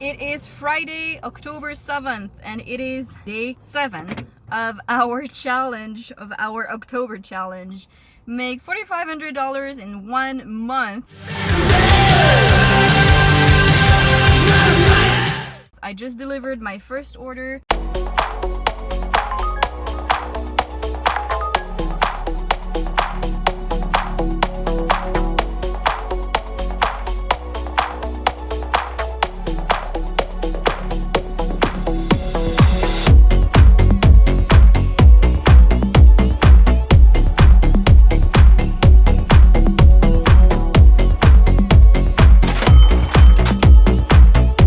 It is Friday, October 7th, and it is day 7 of our challenge, of our October challenge. Make $4,500 in 1 month. I just delivered my first order.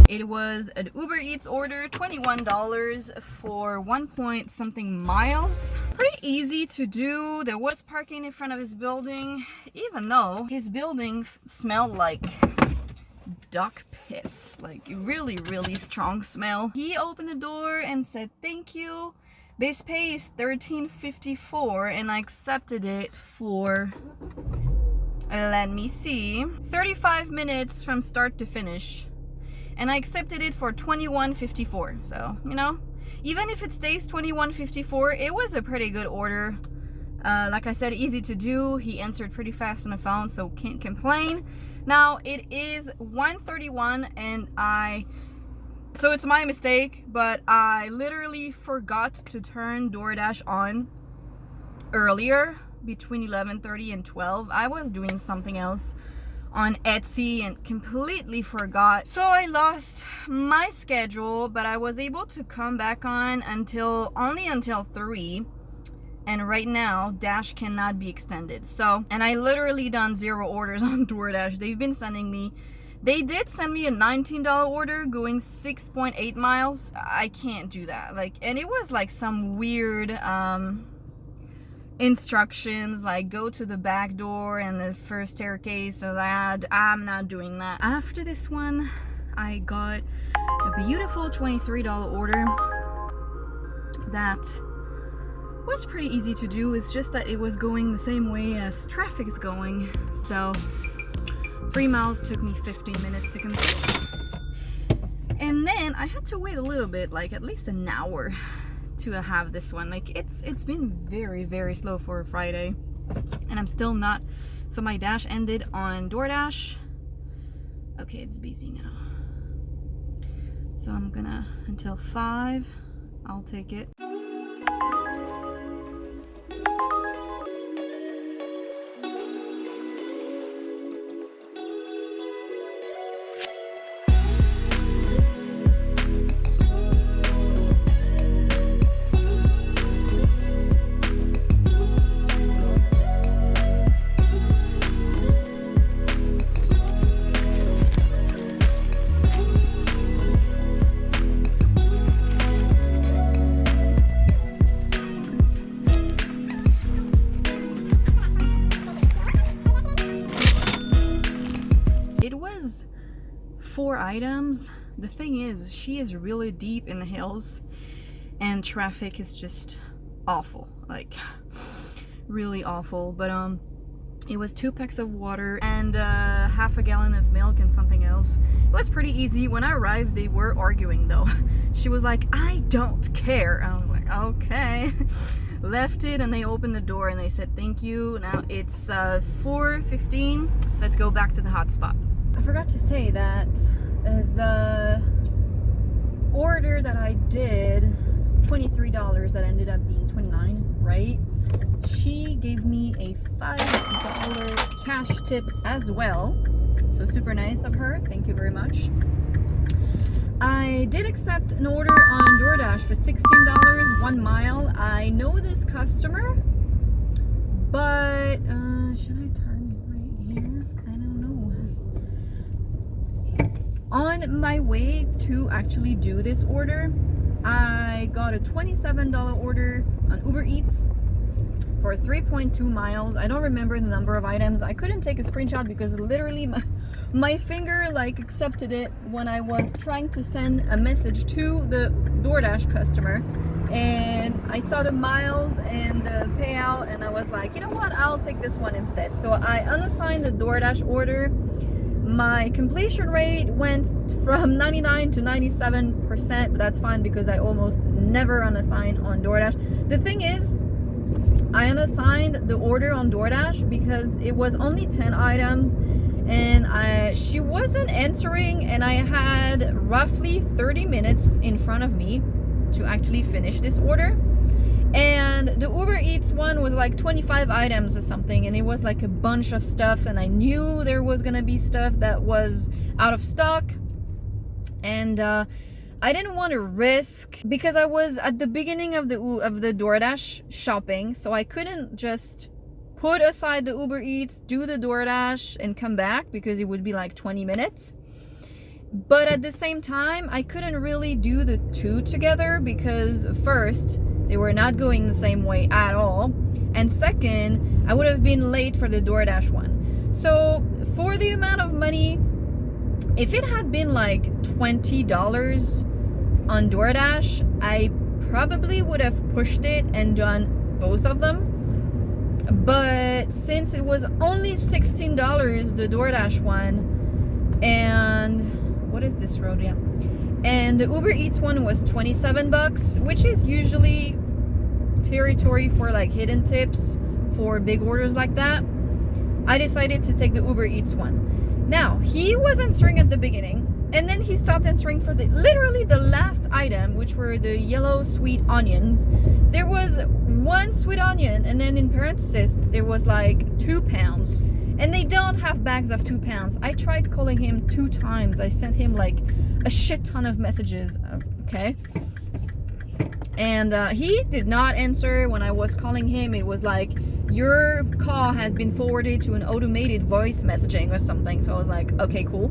It was an Uber Eats order, $21 for 1 point something miles. Pretty easy to do. There was parking in front of his building, even though his building smelled like duck piss, like really strong smell. He opened the door and said thank you. Base pay is $13.54 and I accepted it for, let me see, 35 minutes from start to finish. And I accepted it for $21.54. So, you know, even if it stays $21.54, it was a pretty good order. Like I said, easy to do. He answered pretty fast on the phone, so can't complain. Now, it is 1:31 and so it's my mistake, but I literally forgot to turn DoorDash on earlier between 11:30 and 12. I was doing something else on Etsy and completely forgot, so I lost my schedule, but I was able to come back on only until 3, and right now Dash cannot be extended. So, and I literally done 0 orders on DoorDash. They did send me a $19 order going 6.8 miles. I can't do that, like, and it was like some weird instructions, like go to the back door and the first staircase, so that I'm not doing that. After this one, I got a beautiful $23 order that was pretty easy to do. It's just that it was going the same way as traffic is going, so 3 miles took me 15 minutes to complete, and then I had to wait a little bit, like at least an hour to have this one. Like it's been very slow for a Friday, and I'm still not. So my dash ended on DoorDash. Okay, it's busy now, so I'm gonna until 5. I'll take it. It was 4 items. The thing is, she is really deep in the hills and traffic is just awful, like really awful. But it was 2 packs of water and half a gallon of milk and something else. It was pretty easy. When I arrived, they were arguing though. She was like, I don't care. And I was like, okay. Left it, and they opened the door and they said thank you. Now it's 4:15. Let's go back to the hotspot. I forgot to say that the order that I did, $23, that ended up being $29, right? She gave me a $5 cash tip as well, so super nice of her. Thank you very much. I did accept an order on DoorDash for $16, 1 mile. I know this customer, but should I turn it right here? I don't know. On my way to actually do this order, I got a $27 order on Uber Eats for 3.2 miles. I don't remember the number of items. I couldn't take a screenshot because literally my finger like accepted it when I was trying to send a message to the DoorDash customer, and I saw the miles and the payout, and I was like, you know what, I'll take this one instead. So I unassigned the DoorDash order. my completion rate went from 99 to 97%, but that's fine because I almost never unassign on DoorDash. The thing is, I unassigned the order on DoorDash because it was only 10 items and she wasn't answering, and I had roughly 30 minutes in front of me to actually finish this order. And the Uber Eats one was like 25 items or something, and it was like a bunch of stuff, and I knew there was gonna be stuff that was out of stock, and I didn't want to risk, because I was at the beginning of the DoorDash shopping, so I couldn't just put aside the Uber Eats, do the DoorDash, and come back because it would be like 20 minutes. But at the same time, I couldn't really do the two together because first, they were not going the same way at all. And second, I would have been late for the DoorDash one. So for the amount of money, if it had been like $20 on DoorDash, I probably would have pushed it and done both of them. But since it was only $16, the DoorDash one, and what is this road? Yeah. And the Uber Eats one was $27, which is usually territory for like hidden tips for big orders like that. I decided to take the Uber Eats one. Now, he was answering at the beginning, and then he stopped answering for literally the last item, which were the yellow sweet onions. There was one sweet onion, and then in parentheses, there was like 2 pounds. And they don't have bags of 2 pounds. I tried calling him 2 times. I sent him like a shit ton of messages, okay? And he did not answer. When I was calling him, it was like, your call has been forwarded to an automated voice messaging or something. So I was like, okay, cool.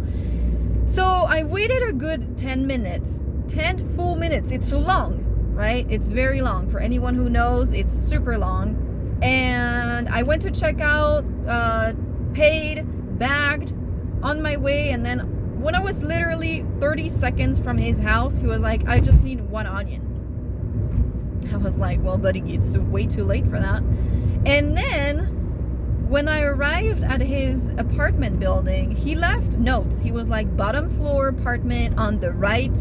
So I waited a good 10 minutes, 10 full minutes. It's long, right? It's very long. For anyone who knows, it's super long. And I went to check out, paid, bagged, on my way, and then when I was literally 30 seconds from his house, he was like, I just need 1 onion. I was like, well, buddy, it's way too late for that. And then when I arrived at his apartment building, he left notes. He was like, bottom floor apartment on the right.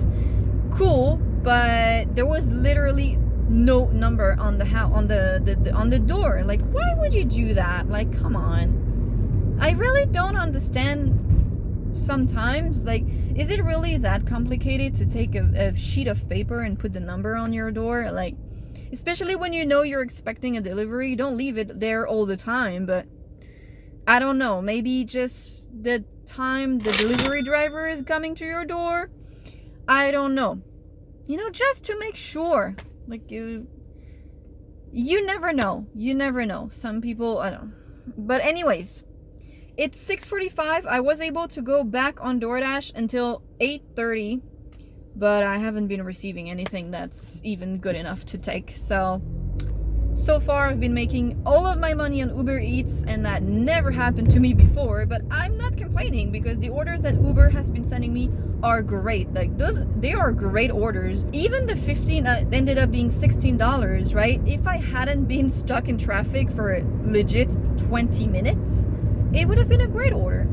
Cool, but there was literally no number on the house, on the door. Like, why would you do that? Like, come on. I really don't understand sometimes. Like, is it really that complicated to take a sheet of paper and put the number on your door? Like, especially when you know you're expecting a delivery, you don't leave it there all the time. But I don't know, maybe just the time the delivery driver is coming to your door, I don't know, you know, just to make sure. Like, you never know. Some people, I don't know. But anyways, it's 6:45. I was able to go back on DoorDash until 8:30, but I haven't been receiving anything that's even good enough to take. So far I've been making all of my money on Uber Eats, and that never happened to me before, but I'm not complaining because the orders that Uber has been sending me are great. Like, they are great orders. Even the 15 ended up being $16, right? If I hadn't been stuck in traffic for a legit 20 minutes, it would have been a great order.